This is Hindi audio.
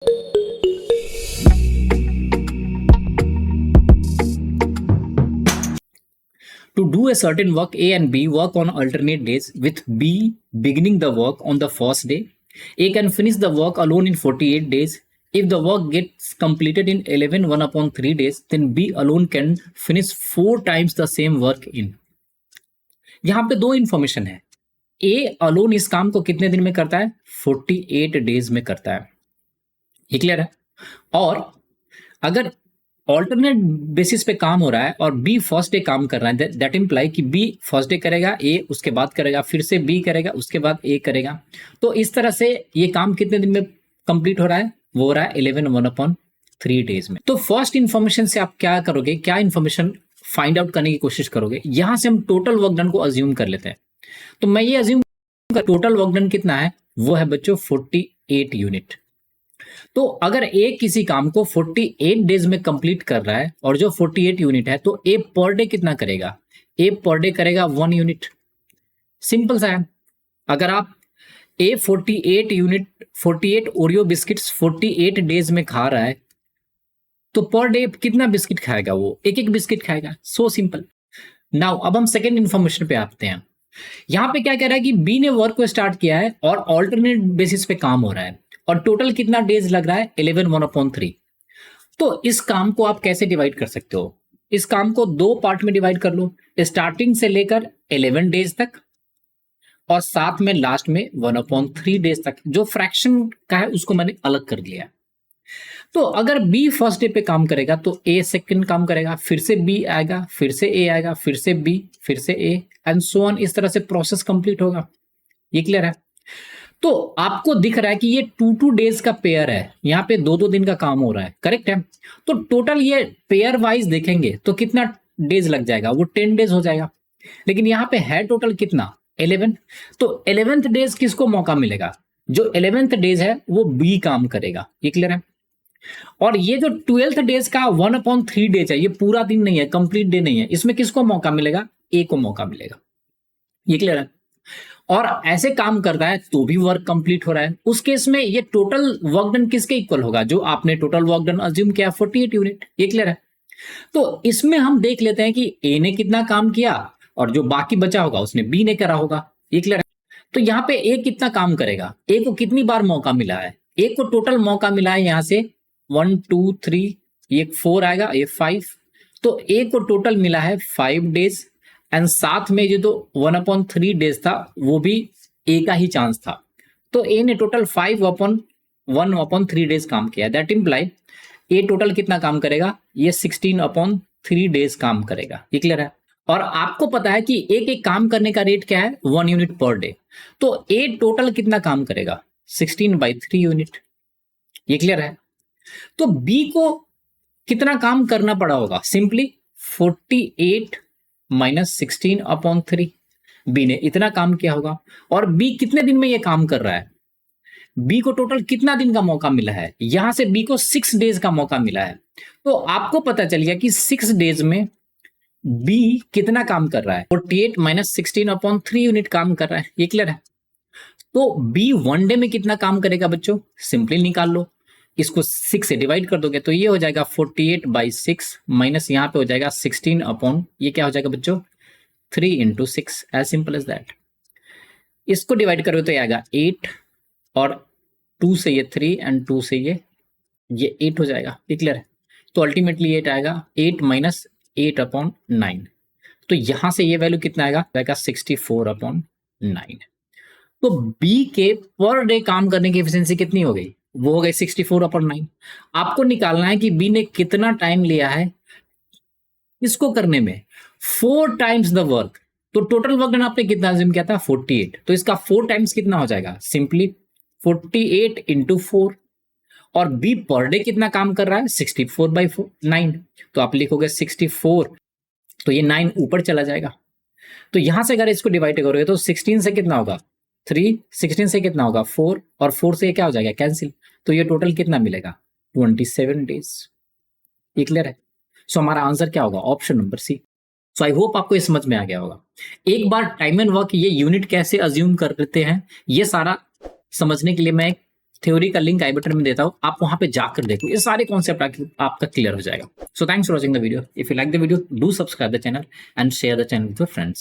To do a certain work, A and B work on alternate days, with B beginning the work on the first day. A can finish the work alone in 48 days. If the work gets completed in 11 1/3 days, then B alone can finish 4 times the same work in. यहाँ पे दो इंफॉर्मेशन है. A अलोन इस काम को कितने दिन में करता है? 48 डेज में करता है. ये क्लियर है? और अगर ऑल्टरनेट बेसिस पे काम हो रहा है और बी फर्स्ट डे काम कर रहा है, दैट इम्प्लाई कि बी फर्स्ट डे करेगा, ए उसके बाद करेगा, फिर से बी करेगा, उसके बाद ए करेगा. तो इस तरह से ये काम कितने दिन में कंप्लीट हो रहा है? वो हो रहा है 11 1/3 डेज में. तो फर्स्ट इंफॉर्मेशन से आप क्या करोगे? क्या इंफॉर्मेशन फाइंड आउट करने की कोशिश करोगे? यहां से हम टोटल वर्क डन को अज्यूम कर लेते हैं. तो मैं ये अज्यूम कर टोटल वर्क डन कितना है? वो है बच्चों 48 यूनिट. तो अगर ए किसी काम को 48 डेज में कंप्लीट कर रहा है और जो 48 यूनिट है, तो ए पर डे कितना करेगा? ए पर डे करेगा 1 यूनिट. सिंपल सा है. अगर आप ए 48 यूनिट 48 ओरियो बिस्किट्स 48 डेज में खा रहा है, तो पर डे कितना बिस्किट खाएगा? वो एक एक बिस्किट खाएगा. So simple. नाउ अब हम सेकेंड इंफॉर्मेशन पे आते हैं. यहां पे क्या कह रहा है कि बी ने वर्क को स्टार्ट किया है और ऑल्टरनेट बेसिस पे काम हो रहा है और टोटल कितना डेज लग रहा है? 11 1/3. तो इस काम को आप कैसे डिवाइड कर सकते हो? इस काम को दो पार्ट में डिवाइड कर लो, स्टार्टिंग से लेकर 11 डेज तक और साथ में लास्ट में 1/3 डेज तक. जो फ्रैक्शन का है उसको मैंने अलग कर दिया. तो अगर बी फर्स्ट डे पे काम करेगा तो ए सेकंड काम करेगा, फिर से बी आएगा, फिर से ए आएगा, फिर से बी, फिर से ए एंड सो ऑन. इस तरह से प्रोसेस कंप्लीट होगा. ये क्लियर है? तो आपको दिख रहा है कि ये 2 डेज का पेयर है. यहाँ पे 2 दिन का काम हो रहा है. करेक्ट है? तो टोटल ये पेयर वाइज देखेंगे तो कितना डेज लग जाएगा? वो 10 डेज हो जाएगा. लेकिन यहाँ पे है टोटल कितना? 11. तो 11th डेज किसको मौका मिलेगा? जो 11th डेज है वो बी काम करेगा. ये क्लियर है? और ये जो 12th डेज का 1/3 डेज है, ये पूरा दिन नहीं है, कंप्लीट डे नहीं है. इसमें किसको मौका मिलेगा? ए को मौका मिलेगा. ये क्लियर है? और ऐसे काम करता है तो भी वर्क कंप्लीट हो रहा है. उस केस में ये टोटल वर्क डन किसके इक्वल होगा? जो आपने टोटल वर्क डन अज्यूम किया 48 यूनिट. ये क्लियर है? तो इसमें हम देख लेते हैं कि ए ने कितना काम किया और जो बाकी बचा होगा उसने बी ने करा होगा. ये क्लियर है? तो यहाँ पे ए कितना काम करेगा? ए को कितनी बार मौका मिला है? ए को टोटल मौका मिला है यहाँ से 1 2 3, ये 4 आएगा, ये 5. तो ए को टोटल मिला है 5 डेज एंड साथ में जो तो 1/3 डेज था वो भी ए का ही चांस था. तो ए ने टोटल 5/1/3 डेज काम किया. दैट इम्प्लाई ए टोटल कितना काम करेगा? ये 16/3 डेज काम करेगा. ये क्लियर है? और आपको पता है कि एक एक काम करने का रेट क्या है? 1 यूनिट पर डे. तो ए टोटल कितना काम करेगा? 16/3 यूनिट. ये क्लियर है? तो बी को कितना काम करना पड़ा होगा? सिंपली 48 - 16/3. बी ने इतना काम किया होगा. और बी कितने दिन में ये काम कर रहा है? बी को टोटल कितना दिन का मौका मिला है? यहां से बी को 6 डेज का मौका मिला है. तो आपको पता चल गया कि 6 डेज में बी कितना काम कर रहा है? 48 - 16/3 यूनिट काम कर रहा है. ये क्लियर है? तो बी 1 डे में कितना काम करेगा बच्चों? सिंपली निकाल लो. इसको 6 से डिवाइड कर दोगे तो ये हो जाएगा 48/6 माइनस यहाँ पे हो जाएगा 16 ये क्या हो जाएगा बच्चों? 3 × 6. As simple as that. इसको डिवाइड करोगे तो ये आएगा 8 और 2 से ये 3 एंड 2 से ये 8 हो जाएगा. ये क्लियर है? तो अल्टीमेटली 8 आएगा. 8 - 8/9. तो यहां से ये वैल्यू कितना आएगा? 64/9. तो बी के पर डे काम करने की एफिशिएंसी कितनी हो गई? वो हो गई 64/9. आपको निकालना है कि बी ने कितना टाइम लिया है इसको करने में. 4 टाइम्स द वर्क. तो टोटल वर्क डन आपने कितना अज्यूम किया था? 48. तो इसका 4 टाइम्स कितना हो जाएगा? सिंपली 48 × 4. और बी पर डे कितना काम कर रहा है? 64/9. तो आप लिखोगे 64, तो ये 9 ऊपर चला जाएगा. तो यहां से अगर इसको डिवाइड करोगे तो 16 से कितना होगा? 3. 16 से कितना होगा? 4. और 4 से क्या हो जाएगा? कैंसिल. तो ये टोटल कितना मिलेगा? 27 डेज. ये क्लियर है? सो हमारा आंसर क्या होगा? Option number C. So I hope आपको ये समझ में आ गया होगा. एक बार टाइम एंड वर्क ये यूनिट कैसे अज्यूम कर लेते हैं ये सारा समझने के लिए मैं थ्योरी का लिंक आई बटन में देता हूँ, आप वहां पे जाकर देखो, ये सारे कॉन्सेप्ट आपका क्लियर हो जाएगा. So thanks for watching the video. If you like the video, do subscribe the channel and share the channel with your friends.